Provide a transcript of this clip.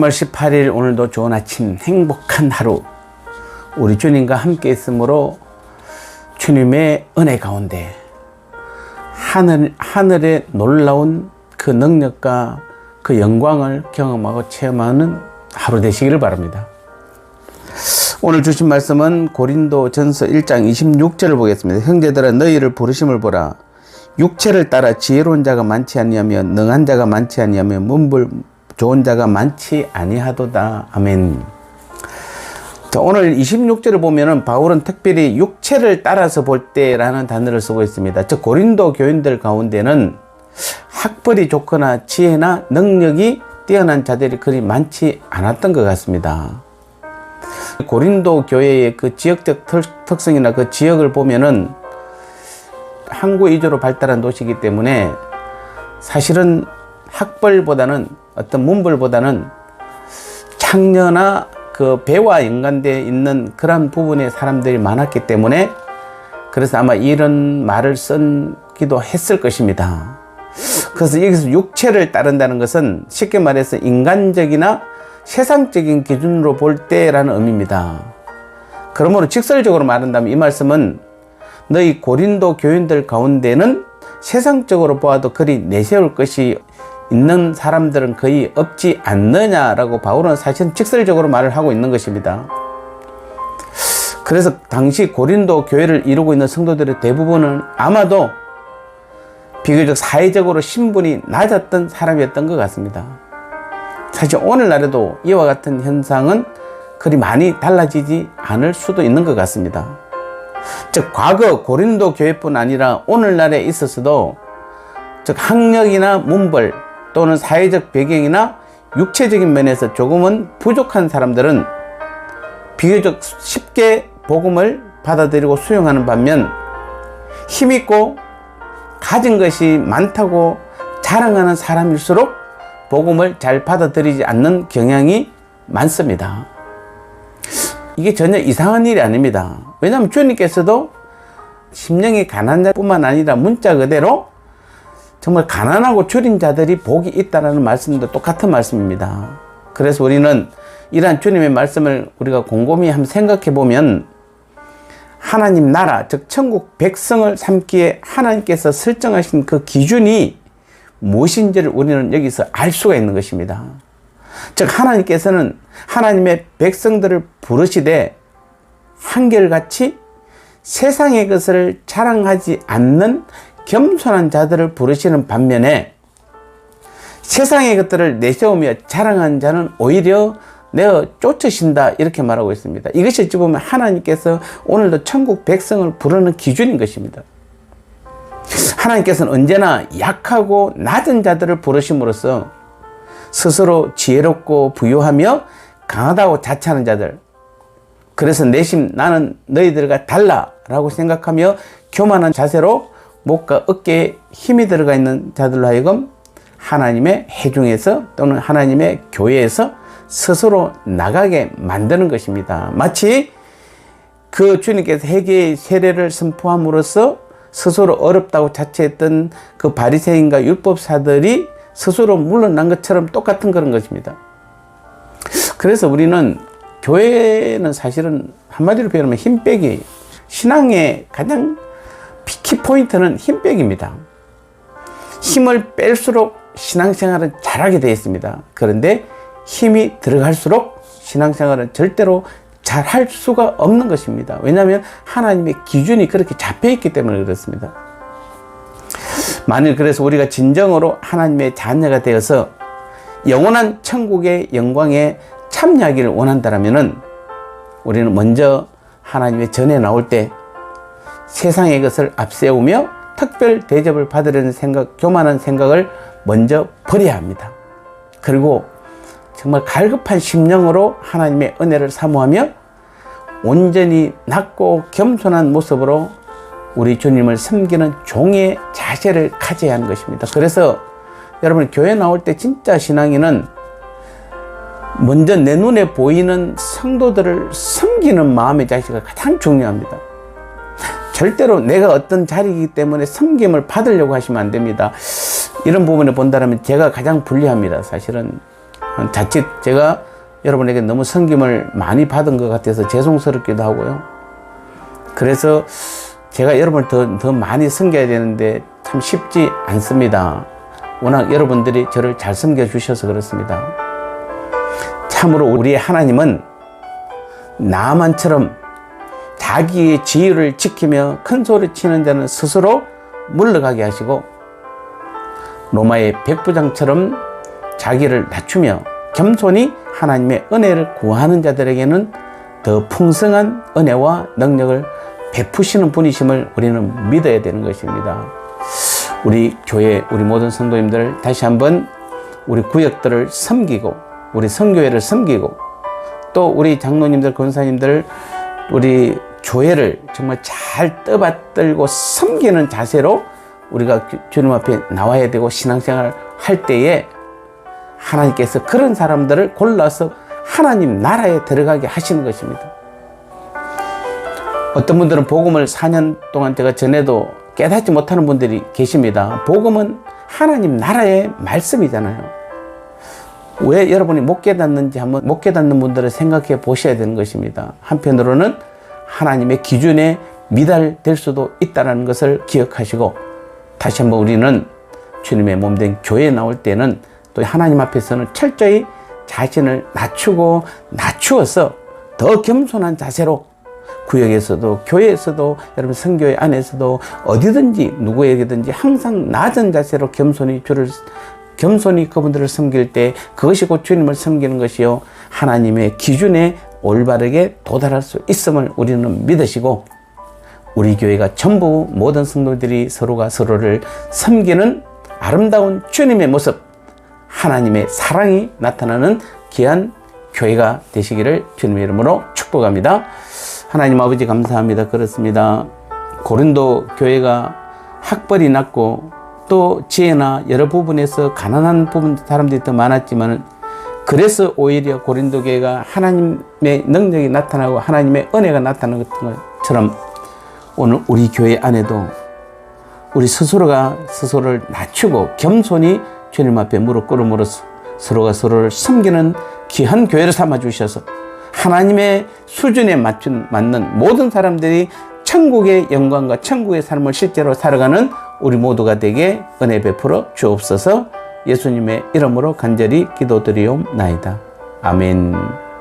3월 18일 오늘도 좋은 아침, 행복한 하루, 우리 주님과 함께 있으므로 주님의 은혜 가운데 하늘의 놀라운 그 능력과 그 영광을 경험하고 체험하는 하루 되시기를 바랍니다. 오늘 주신 말씀은 고린도전서 1장 26절을 보겠습니다. 형제들아, 너희를 부르심을 보라. 육체를 따라 지혜로운 자가 많지 아니하며 능한 자가 많지 아니하며 문불 좋은 자가 많지 아니하도다. 아멘. 자, 오늘 26절을 보면은 바울은 특별히 육체를 따라서 볼 때라는 단어를 쓰고 있습니다. 즉 고린도 교인들 가운데는 학벌이 좋거나 지혜나 능력이 뛰어난 자들이 그리 많지 않았던 것 같습니다. 고린도 교회의 그 지역적 특성이나 그 지역을 보면은 항구 위주로 발달한 도시이기 때문에 사실은 학벌보다는 어떤 문벌보다는 창녀나 그 배와 연관되어 있는 그런 부분의 사람들이 많았기 때문에 그래서 아마 이런 말을 쓰기도 했을 것입니다. 그래서 여기서 육체를 따른다는 것은 쉽게 말해서 인간적이나 세상적인 기준으로 볼 때라는 의미입니다. 그러므로 직설적으로 말한다면 이 말씀은 너희 고린도 교인들 가운데는 세상적으로 보아도 그리 내세울 것이 있는 사람들은 거의 없지 않느냐라고 바울은 사실 직설적으로 말을 하고 있는 것입니다. 그래서 당시 고린도 교회를 이루고 있는 성도들의 대부분은 아마도 비교적 사회적으로 신분이 낮았던 사람이었던 것 같습니다. 사실 오늘날에도 이와 같은 현상은 그리 많이 달라지지 않을 수도 있는 것 같습니다. 즉 과거 고린도 교회뿐 아니라 오늘날에 있어서도 즉 학력이나 문벌 또는 사회적 배경이나 육체적인 면에서 조금은 부족한 사람들은 비교적 쉽게 복음을 받아들이고 수용하는 반면 힘있고 가진 것이 많다고 자랑하는 사람일수록 복음을 잘 받아들이지 않는 경향이 많습니다. 이게 전혀 이상한 일이 아닙니다. 왜냐하면 주님께서도 심령이 가난한 자뿐만 아니라 문자 그대로 정말 가난하고 줄인 자들이 복이 있다는 말씀도 똑같은 말씀입니다. 그래서 우리는 이러한 주님의 말씀을 우리가 곰곰이 한번 생각해 보면 하나님 나라, 즉 천국 백성을 삼기에 하나님께서 설정하신 그 기준이 무엇인지를 우리는 여기서 알 수가 있는 것입니다. 즉 하나님께서는 하나님의 백성들을 부르시되 한결같이 세상의 것을 자랑하지 않는 겸손한 자들을 부르시는 반면에 세상의 것들을 내세우며 자랑하는 자는 오히려 내어 쫓으신다, 이렇게 말하고 있습니다. 이것이 어찌 보면 하나님께서 오늘도 천국 백성을 부르는 기준인 것입니다. 하나님께서는 언제나 약하고 낮은 자들을 부르심으로써 스스로 지혜롭고 부유하며 강하다고 자처하는 자들, 그래서 내심 나는 너희들과 달라 라고 생각하며 교만한 자세로 목과 어깨에 힘이 들어가 있는 자들로 하여금 하나님의 회중에서 또는 하나님의 교회에서 스스로 나가게 만드는 것입니다. 마치 그 주님께서 회개의 세례를 선포함으로써 스스로 어렵다고 자처했던 그 바리새인과 율법사들이 스스로 물러난 것처럼 똑같은 그런 것입니다. 그래서 우리는 교회는 사실은 한마디로 표현하면 힘빼기, 신앙의 가장 키포인트는 힘빼기입니다. 힘을 뺄수록 신앙생활은 잘하게 되어 있습니다. 그런데 힘이 들어갈수록 신앙생활은 절대로 잘할 수가 없는 것입니다. 왜냐하면 하나님의 기준이 그렇게 잡혀있기 때문에 그렇습니다. 만일 그래서 우리가 진정으로 하나님의 자녀가 되어서 영원한 천국의 영광에 참여하기를 원한다면 우리는 먼저 하나님의 전에 나올 때 세상의 것을 앞세우며 특별 대접을 받으려는 생각, 교만한 생각을 먼저 버려야 합니다. 그리고 정말 갈급한 심령으로 하나님의 은혜를 사모하며 온전히 낮고 겸손한 모습으로 우리 주님을 섬기는 종의 자세를 가져야 하는 것입니다. 그래서 여러분 교회 나올 때 진짜 신앙인은 먼저 내 눈에 보이는 성도들을 섬기는 마음의 자세가 가장 중요합니다. 절대로 내가 어떤 자리이기 때문에 섬김을 받으려고 하시면 안 됩니다. 이런 부분을 본다면 제가 가장 불리합니다. 사실은 자칫 제가 여러분에게 너무 섬김을 많이 받은 것 같아서 죄송스럽기도 하고요. 그래서 제가 여러분을 더 많이 섬겨야 되는데 참 쉽지 않습니다. 워낙 여러분들이 저를 잘 섬겨주셔서 그렇습니다. 참으로 우리의 하나님은 나만처럼 자기의 지위를 지키며 큰 소리 치는 자는 스스로 물러가게 하시고 로마의 백부장처럼 자기를 낮추며 겸손히 하나님의 은혜를 구하는 자들에게는 더 풍성한 은혜와 능력을 베푸시는 분이심을 우리는 믿어야 되는 것입니다. 우리 교회, 우리 모든 성도님들 다시 한번 우리 구역들을 섬기고 우리 성교회를 섬기고 또 우리 장로님들, 권사님들 우리 교회를 정말 잘 떠받들고 섬기는 자세로 우리가 주님 앞에 나와야 되고 신앙생활을 할 때에 하나님께서 그런 사람들을 골라서 하나님 나라에 들어가게 하시는 것입니다. 어떤 분들은 복음을 4년 동안 제가 전해도 깨닫지 못하는 분들이 계십니다. 복음은 하나님 나라의 말씀이잖아요. 왜 여러분이 못 깨닫는지 한번 못 깨닫는 분들을 생각해 보셔야 되는 것입니다. 한편으로는 하나님의 기준에 미달될 수도 있다는 것을 기억하시고 다시 한번 우리는 주님의 몸된 교회에 나올 때는 또 하나님 앞에서는 철저히 자신을 낮추어서 더 겸손한 자세로 구역에서도 교회에서도 여러분 선교회 안에서도 어디든지 누구에게든지 항상 낮은 자세로 겸손히 그분들을 섬길 때 그것이 곧 주님을 섬기는 것이요 하나님의 기준에 올바르게 도달할 수 있음을 우리는 믿으시고 우리 교회가 전부 모든 성도들이 서로가 서로를 섬기는 아름다운 주님의 모습 하나님의 사랑이 나타나는 귀한 교회가 되시기를 주님의 이름으로 축복합니다. 하나님 아버지 감사합니다. 그렇습니다. 고린도 교회가 학벌이 낮고 또 지혜나 여러 부분에서 가난한 부분 사람들이 더 많았지만 그래서 오히려 고린도 교회가 하나님의 능력이 나타나고 하나님의 은혜가 나타나는 것처럼 오늘 우리 교회 안에도 우리 스스로가 스스로를 낮추고 겸손히 주님 앞에 무릎 꿇음으로써 서로가 서로를 섬기는 귀한 교회를 삼아 주셔서 하나님의 수준에 맞는 모든 사람들이 천국의 영광과 천국의 삶을 실제로 살아가는 우리 모두가 되게 은혜 베풀어 주옵소서. 예수님의 이름으로 간절히 기도드리옵나이다. 아멘.